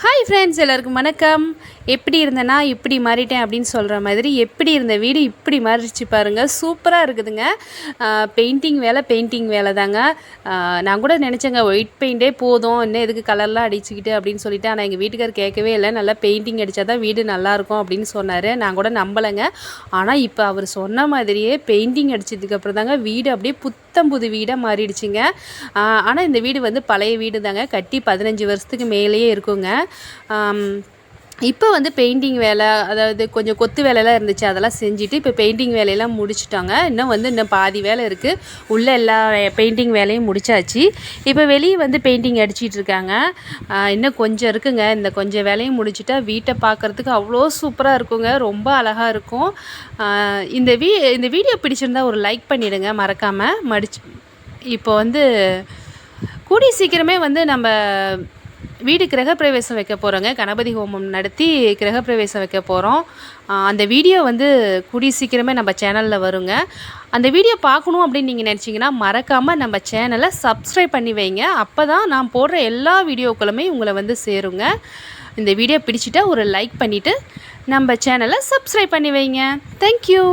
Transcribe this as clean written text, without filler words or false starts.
Hi friends, எல்லாருக்கும் வணக்கம். எப்படி இருந்தேன்னா இப்படி மாறிட்டேன் அப்படின்னு சொல்கிற மாதிரி எப்படி இருந்த வீடு இப்படி மாறிடுச்சு பாருங்கள். சூப்பராக இருக்குதுங்க. பெயிண்டிங் வேலை தாங்க. நான் கூட நினச்சேங்க ஒயிட் பெயிண்டே போதும், இன்னும் எதுக்கு கலர்லாம் அடிச்சுக்கிட்டு அப்படின்னு சொல்லிட்டு. ஆனால் எங்கள் வீட்டுக்கார் கேட்கவே இல்லை. நல்லா பெயிண்டிங் அடித்தா தான் வீடு நல்லாயிருக்கும் அப்படின்னு சொன்னார். நான் கூட நம்பலைங்க. ஆனால் இப்போ அவர் சொன்ன மாதிரியே பெயிண்டிங் அடித்ததுக்கப்புறம் தாங்க வீடு அப்படியே புத்தம் புது வீடாக மாறிடுச்சுங்க. ஆனால் இந்த வீடு வந்து பழைய வீடு தாங்க, கட்டி 15 வருஷத்துக்கு மேலேயே இருக்குங்க. இப்போ வந்து பெயிண்டிங் வேலை, அதாவது கொஞ்சம் கொத்து வேலையெல்லாம் இருந்துச்சு, அதெல்லாம் செஞ்சுட்டு இப்போ பெயிண்டிங் வேலையெல்லாம் முடிச்சுட்டாங்க. இன்னும் பாதி வேலை இருக்குது. உள்ளே எல்லா பெயிண்டிங் வேலையும் முடிச்சாச்சு. இப்போ வெளியே வந்து பெயிண்டிங் அடிச்சிட்ருக்காங்க. இன்னும் கொஞ்சம் இருக்குங்க. இந்த கொஞ்சம் வேலையும் முடிச்சுட்டா வீட்டை பார்க்குறதுக்கு அவ்வளோ சூப்பராக இருக்குங்க. ரொம்ப அழகாக இருக்கும். இந்த வீடியோ பிடிச்சிருந்தா ஒரு லைக் பண்ணிவிடுங்க மறக்காமல். இப்போ வந்து கூடிய சீக்கிரமே வந்து நம்ம வீடு கிரகப்பிரவேசம் வைக்க போகிறோங்க. கணபதி ஹோமம் நடத்தி கிரகப்பிரவேசம் வைக்க போகிறோம். அந்த வீடியோ வந்து கூடிய சீக்கிரமே நம்ம சேனலில் வருங்க. அந்த வீடியோ பார்க்கணும் அப்படின்னு நீங்கள் நினச்சிங்கன்னா மறக்காமல் நம்ம சேனலை சப்ஸ்கிரைப் பண்ணி வைங்க. அப்போ தான் நான் போடுற எல்லா வீடியோக்களுமே உங்களை வந்து சேருங்க. இந்த வீடியோ பிடிச்சிட்டா ஒரு லைக் பண்ணிவிட்டு நம்ம சேனலை சப்ஸ்கிரைப் பண்ணி வைங்க. தேங்க்யூ.